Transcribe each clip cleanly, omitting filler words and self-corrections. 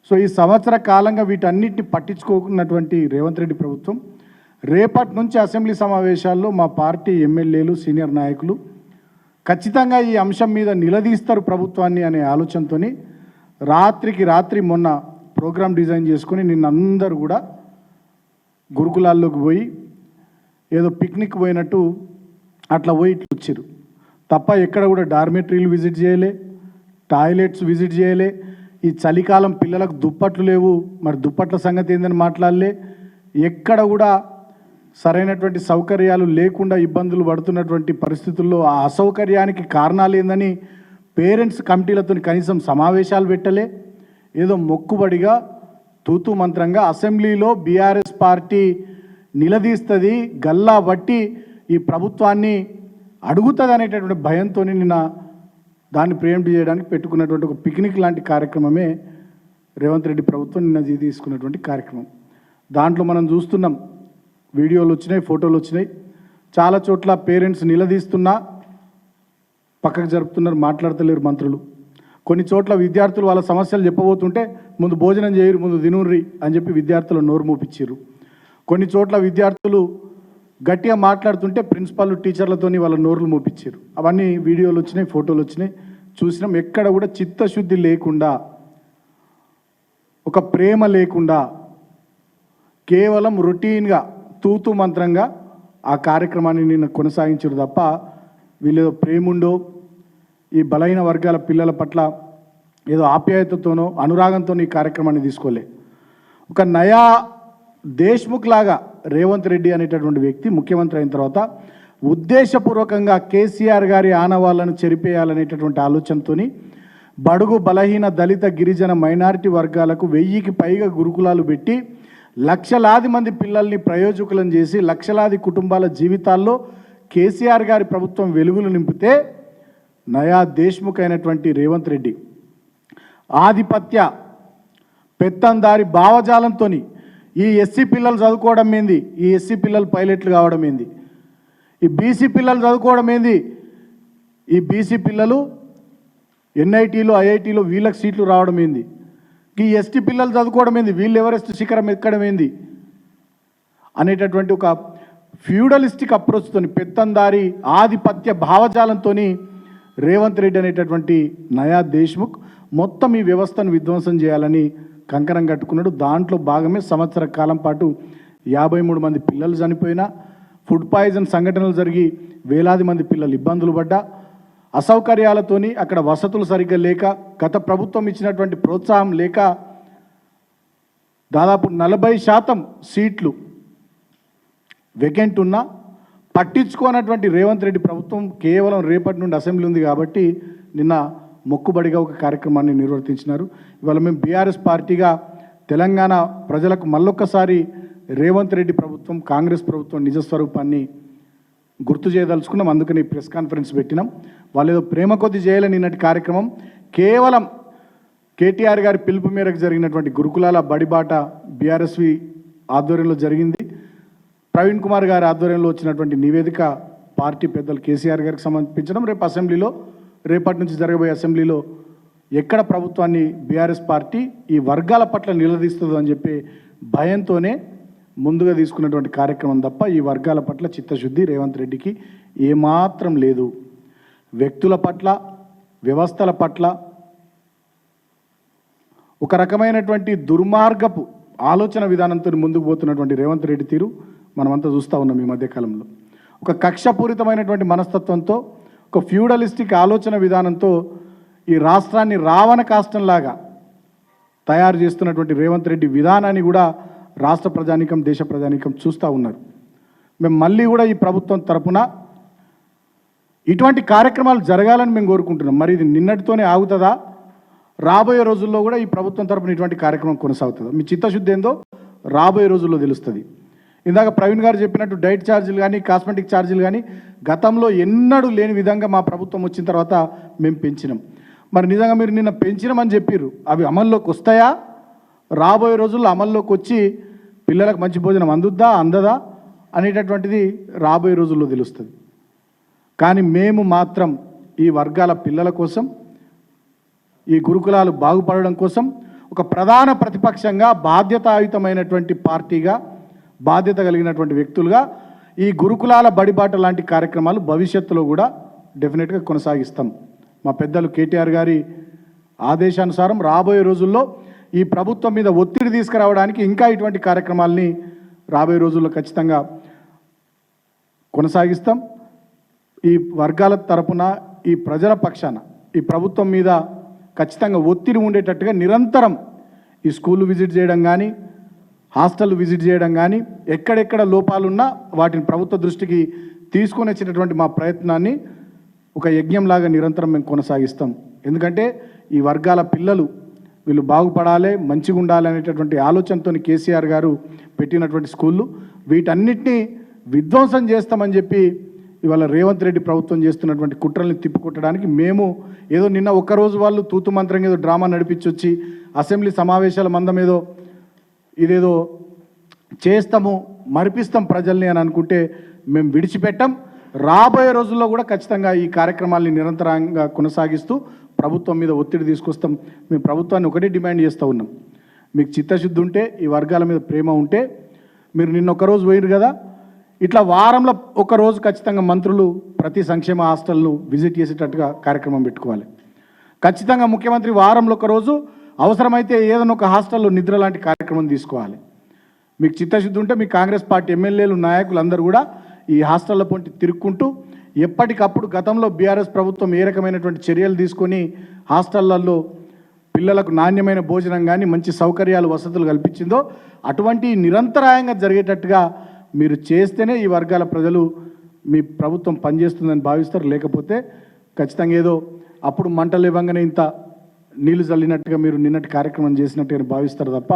So ఈ సంవత్సర కాలంగా వీటన్నిటిని పట్టించుకోకున్నటువంటి రేవంత్ రెడ్డి ప్రభుత్వం రేపటి నుంచి అసెంబ్లీ సమావేశాల్లో మా పార్టీ ఎమ్మెల్యేలు సీనియర్ నాయకులు ఖచ్చితంగా ఈ అంశం మీద నిలదీస్తారు ప్రభుత్వాన్ని అనే ఆలోచనతో రాత్రికి రాత్రి మొన్న ప్రోగ్రాం డిజైన్ చేసుకొని నిన్న అందరూ కూడా గురుకులాల్లోకి పోయి ఏదో పిక్నిక్ పోయినట్టు అట్లా పోయి ఇట్లా వచ్చారు తప్ప ఎక్కడ కూడా డార్మెటరీలు విజిట్ చేయలే, టాయిలెట్స్ విజిట్ చేయలే. ఈ చలికాలం పిల్లలకు దుప్పట్లు లేవు, మరి దుప్పట్ల సంగతి ఏందని మాట్లాడలే. ఎక్కడ కూడా సరైనటువంటి సౌకర్యాలు లేకుండా ఇబ్బందులు పడుతున్నటువంటి పరిస్థితుల్లో ఆ అసౌకర్యానికి కారణాలు ఏందని పేరెంట్స్ కమిటీలతో కనీసం సమావేశాలు పెట్టలే. ఏదో మొక్కుబడిగా తూతూ మంత్రంగా అసెంబ్లీలో బీఆర్ఎస్ పార్టీ నిలదీస్తుంది, గల్లా బట్టి ఈ ప్రభుత్వాన్ని అడుగుతుంది అనేటటువంటి భయంతో నిన్న దాన్ని ప్రియంప్ట్ చేయడానికి పెట్టుకున్నటువంటి ఒక పిక్నిక్ లాంటి కార్యక్రమమే రేవంత్ రెడ్డి ప్రభుత్వం నిన్న తీసుకున్నటువంటి కార్యక్రమం. దాంట్లో మనం చూస్తున్నాం, వీడియోలు వచ్చినాయి, ఫోటోలు వచ్చినాయి. చాలా చోట్ల పేరెంట్స్ నిలదీస్తున్నా పక్కకు జరుపుతున్నారు, మాట్లాడతలేరు మంత్రులు. కొన్ని చోట్ల విద్యార్థులు వాళ్ళ సమస్యలు చెప్పబోతుంటే ముందు భోజనం చేయరు, ముందు దినూర్రి అని చెప్పి విద్యార్థులు నోరు మూపించారు. కొన్ని చోట్ల విద్యార్థులు గట్టిగా మాట్లాడుతుంటే ప్రిన్సిపాల్ టీచర్లతోని వాళ్ళ నోరులు మోపించారు. అవన్నీ వీడియోలు వచ్చినాయి, ఫోటోలు వచ్చినాయి, చూసినాం. ఎక్కడ కూడా చిత్తశుద్ధి లేకుండా, ఒక ప్రేమ లేకుండా, కేవలం రొటీన్గా తూతూ మంత్రంగా ఆ కార్యక్రమాన్ని నిన్న కొనసాగించారు తప్ప వీళ్ళేదో ప్రేముండో ఈ బలహీన వర్గాల పిల్లల పట్ల ఏదో ఆప్యాయతతోనో అనురాగంతో ఈ కార్యక్రమాన్ని తీసుకోలే. ఒక నయా దేశ్ముఖ్ లాగా రేవంత్ రెడ్డి అనేటటువంటి వ్యక్తి ముఖ్యమంత్రి అయిన తర్వాత ఉద్దేశపూర్వకంగా కేసీఆర్ గారి ఆనవాళ్లను చెరిపేయాలనేటటువంటి ఆలోచనతో బడుగు బలహీన దళిత గిరిజన మైనారిటీ వర్గాలకు 1000కి పైగా గురుకులాలు పెట్టి లక్షలాది మంది పిల్లల్ని ప్రయోజకులను చేసి లక్షలాది కుటుంబాల జీవితాల్లో కేసీఆర్ గారి ప్రభుత్వం వెలుగులు నింపితే నయా దేశ్ముఖ్ అయినటువంటి రేవంత్ రెడ్డి ఆధిపత్య పెత్తందారి భావజాలంతో ఈ ఎస్సీ పిల్లలు చదువుకోవడం ఏంది, ఈ ఎస్సీ పిల్లలు పైలట్లు కావడం ఏంది, ఈ బీసీ పిల్లలు చదువుకోవడం ఏంది, ఈ బీసీ పిల్లలు ఎన్ఐటీలో ఐఐటీలో వీళ్ళకి సీట్లు రావడం ఏంది, ఈ ఎస్టీ పిల్లలు చదువుకోవడం ఏంది, వీళ్ళు ఎవరెస్ట్ శిఖరం ఎక్కడం ఏంది అనేటటువంటి ఒక ఫ్యూడలిస్టిక్ అప్రోచ్తో పెత్తందారి ఆధిపత్య భావజాలంతో రేవంత్ రెడ్డి అనేటటువంటి నయా దేశ్ముఖ్ మొత్తం ఈ వ్యవస్థను విధ్వంసం చేయాలని కంకణం కట్టుకున్నాడు. దాంట్లో భాగమే సంవత్సర కాలం పాటు 53 మంది పిల్లలు చనిపోయినా, ఫుడ్ పాయిజన్ సంఘటనలు జరిగి వేలాది మంది పిల్లలు ఇబ్బందులు పడ్డా, అసౌకర్యాలతోని అక్కడ వసతులు సరిగ్గా లేక, గత ప్రభుత్వం ఇచ్చినటువంటి ప్రోత్సాహం లేక దాదాపు 40% సీట్లు వేకెంట్ ఉన్నా పట్టించుకోనటువంటి రేవంత్ రెడ్డి ప్రభుత్వం కేవలం రేపటి నుండి అసెంబ్లీ ఉంది కాబట్టి నిన్న మొక్కుబడిగా ఒక కార్యక్రమాన్ని నిర్వర్తించినారు. ఇవాళ మేము బీఆర్ఎస్ పార్టీగా తెలంగాణ ప్రజలకు మళ్ళొక్కసారి రేవంత్ రెడ్డి ప్రభుత్వం, కాంగ్రెస్ ప్రభుత్వం నిజస్వరూపాన్ని గుర్తు చేయదలుచుకున్నాం. అందుకని ప్రెస్ కాన్ఫరెన్స్ పెట్టినాం. వాళ్ళు ఏదో ప్రేమ కొద్ది చేయలేని నిన్నటి కార్యక్రమం కేవలం కేటీఆర్ గారి పిలుపు మేరకు జరిగినటువంటి గురుకులాల బడిబాట బీఆర్ఎస్వి ఆధ్వర్యంలో జరిగింది. ప్రవీణ్ కుమార్ గారి ఆధ్వర్యంలో వచ్చినటువంటి నివేదిక పార్టీ పెద్దలు కేసీఆర్ గారికి సమర్పించడం, రేపు అసెంబ్లీలో, రేపటి నుంచి జరగబోయే అసెంబ్లీలో ఎక్కడ ప్రభుత్వాన్ని బీఆర్ఎస్ పార్టీ ఈ వర్గాల పట్ల నిలదీస్తుందో అని చెప్పి భయంతోనే ముందుగా తీసుకున్నటువంటి కార్యక్రమం తప్ప ఈ వర్గాల పట్ల చిత్తశుద్ధి రేవంత్ రెడ్డికి ఏమాత్రం లేదు. వ్యక్తుల పట్ల, వ్యవస్థల పట్ల ఒక రకమైనటువంటి దుర్మార్గపు ఆలోచన విధానంతో ముందుకు పోతున్నటువంటి రేవంత్ రెడ్డి తీరు మనమంతా చూస్తూ ఉన్నాం. ఈ మధ్యకాలంలో ఒక కక్షపూరితమైనటువంటి మనస్తత్వంతో, ఒక ఫ్యూడలిస్టిక్ ఆలోచన విధానంతో ఈ రాష్ట్రాన్ని రావణ కాష్టంలాగా తయారు చేస్తున్నటువంటి రేవంత్ రెడ్డి విధానాన్ని కూడా రాష్ట్ర ప్రజానీకం, దేశ ప్రజానీకం చూస్తూ ఉన్నారు. మేము మళ్ళీ కూడా ఈ ప్రభుత్వం తరపున ఇటువంటి కార్యక్రమాలు జరగాలని మేము కోరుకుంటున్నాం. మరి ఇది నిన్నటితోనే ఆగుతుందా? రాబోయే రోజుల్లో కూడా ఈ ప్రభుత్వం తరపున ఇటువంటి కార్యక్రమం కొనసాగుతుందా? మీ చిత్తశుద్ధి ఏందో రాబోయే రోజుల్లో తెలుస్తుంది. ఇందాక ప్రవీణ్ గారు చెప్పినట్టు డైట్ ఛార్జీలు కానీ, కాస్మెటిక్ ఛార్జీలు కానీ గతంలో ఎన్నడూ లేని విధంగా మా ప్రభుత్వం వచ్చిన తర్వాత మేము పెంచినాం. మరి నిజంగా మీరు నిన్న పెంచినామని చెప్పారు, అవి అమల్లోకి వస్తాయా? రాబోయే రోజుల్లో అమల్లోకి వచ్చి పిల్లలకు మంచి భోజనం అందుద్దా, అందదా అనేటటువంటిది రాబోయే రోజుల్లో తెలుస్తుంది. కానీ మేము మాత్రం ఈ వర్గాల పిల్లల కోసం, ఈ గురుకులాలు బాగుపడడం కోసం ఒక ప్రధాన ప్రతిపక్షంగా బాధ్యతాయుతమైనటువంటి పార్టీగా బాధ్యత కలిగినటువంటి వ్యక్తులుగా ఈ గురుకులాల బడిబాట లాంటి కార్యక్రమాలు భవిష్యత్తులో కూడా డెఫినెట్గా కొనసాగిస్తాం. మా పెద్దలు కేటీఆర్ గారి ఆదేశానుసారం రాబోయే రోజుల్లో ఈ ప్రభుత్వం మీద ఒత్తిడి తీసుకురావడానికి ఇంకా ఇటువంటి కార్యక్రమాలని రాబోయే రోజుల్లో ఖచ్చితంగా కొనసాగిస్తాం. ఈ వర్గాల తరపున ఈ ప్రజల పక్షాన ఈ ప్రభుత్వం మీద ఖచ్చితంగా ఒత్తిడి ఉండేటట్టుగా నిరంతరం ఈ స్కూళ్ళు విజిట్ చేయడం కానీ, హాస్టల్ విజిట్ చేయడం కానీ, ఎక్కడెక్కడ లోపాలున్నా వాటిని ప్రభుత్వ దృష్టికి తీసుకొని వచ్చేటటువంటి మా ప్రయత్నాన్ని ఒక యజ్ఞంలాగా నిరంతరం మేము కొనసాగిస్తాం. ఎందుకంటే ఈ వర్గాల పిల్లలు వీళ్ళు బాగుపడాలి, మంచిగా ఉండాలి అనేటటువంటి ఆలోచనతో కేసీఆర్ గారు పెట్టినటువంటి స్కూళ్ళు వీటన్నిటినీ విధ్వంసం చేస్తామని చెప్పి ఇవాళ రేవంత్ రెడ్డి ప్రభుత్వం చేస్తున్నటువంటి కుట్రల్ని తిప్పికొట్టడానికి మేము ఏదో నిన్న ఒక్కరోజు వాళ్ళు తూతు మంత్రంగా ఏదో డ్రామా నడిపించొచ్చి అసెంబ్లీ సమావేశాల మందం ఏదో ఇదేదో చేస్తాము, మరిపిస్తాం ప్రజల్ని అని అనుకుంటే మేము విడిచిపెట్టాం. రాబోయే రోజుల్లో కూడా ఖచ్చితంగా ఈ కార్యక్రమాల్ని నిరంతరంగా కొనసాగిస్తూ ప్రభుత్వం మీద ఒత్తిడి తీసుకొస్తాం. మేము ప్రభుత్వాన్ని ఒకటే డిమాండ్ చేస్తూ ఉన్నాం, మీకు చిత్తశుద్ధి ఉంటే, ఈ వర్గాల మీద ప్రేమ ఉంటే, మీరు నిన్న ఒకరోజు పోయిరు కదా, ఇట్లా వారంలో ఒకరోజు ఖచ్చితంగా మంత్రులు ప్రతి సంక్షేమ హాస్టల్ను విజిట్ చేసేటట్టుగా కార్యక్రమం పెట్టుకోవాలి. ఖచ్చితంగా ముఖ్యమంత్రి వారంలో ఒకరోజు అవసరమైతే ఏదైనా ఒక హాస్టల్లో నిద్ర లాంటి కార్యక్రమం తీసుకోవాలి. మీకు చిత్తశుద్ధి ఉంటే మీ కాంగ్రెస్ పార్టీ ఎమ్మెల్యేలు, నాయకులు అందరూ కూడా ఈ హాస్టళ్ళ పొంటి తిరుక్కుంటూ ఎప్పటికప్పుడు గతంలో బీఆర్ఎస్ ప్రభుత్వం ఏ రకమైనటువంటి చర్యలు తీసుకొని హాస్టళ్లలో పిల్లలకు నాణ్యమైన భోజనం కానీ, మంచి సౌకర్యాలు, వసతులు కల్పించిందో అటువంటి నిరంతరాయంగా జరిగేటట్టుగా మీరు చేస్తేనే ఈ వర్గాల ప్రజలు మీ ప్రభుత్వం పనిచేస్తుందని భావిస్తారు. లేకపోతే ఖచ్చితంగా ఏదో అప్పుడు మంటలు ఇవ్వగానే ఇంత నీళ్లు చల్లినట్టుగా మీరు నిన్నటి కార్యక్రమం చేసినట్టుగా భావిస్తారు తప్ప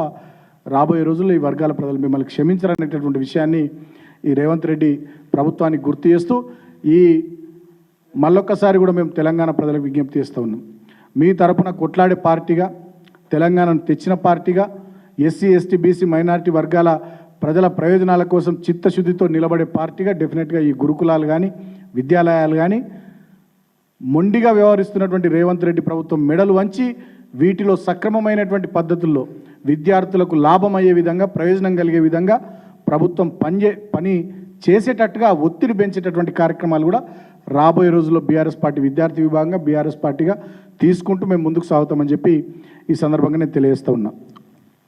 రాబోయే రోజుల్లో ఈ వర్గాల ప్రజలు మిమ్మల్ని క్షమించారనేటటువంటి విషయాన్ని ఈ రేవంత్ రెడ్డి ప్రభుత్వానికి గుర్తు చేస్తూ ఈ మళ్ళొక్కసారి కూడా మేము తెలంగాణ ప్రజలకు విజ్ఞప్తి చేస్తూ ఉన్నాం. మీ తరపున కొట్లాడే పార్టీగా, తెలంగాణను తెచ్చిన పార్టీగా, ఎస్సీ, ఎస్టీ, బీసీ, మైనారిటీ వర్గాల ప్రజల ప్రయోజనాల కోసం చిత్తశుద్ధితో నిలబడే పార్టీగా డెఫినెట్గా ఈ గురుకులాలు కానీ, విద్యాలయాలు కానీ మొండిగా వ్యవహరిస్తున్నటువంటి రేవంత్ రెడ్డి ప్రభుత్వం మెడలు వంచి వీటిలో సక్రమమైనటువంటి పద్ధతుల్లో విద్యార్థులకు లాభం అయ్యే విధంగా, ప్రయోజనం కలిగే విధంగా ప్రభుత్వం పని చేసేటట్టుగా ఒత్తిడి పెంచేటటువంటి కార్యక్రమాలు కూడా రాబోయే రోజుల్లో బీఆర్ఎస్ పార్టీ విద్యార్థి విభాగంగా, బీఆర్ఎస్ పార్టీగా తీసుకుంటూ మేము ముందుకు సాగుతామని చెప్పి ఈ సందర్భంగా నేను తెలియజేస్తూ ఉన్నా.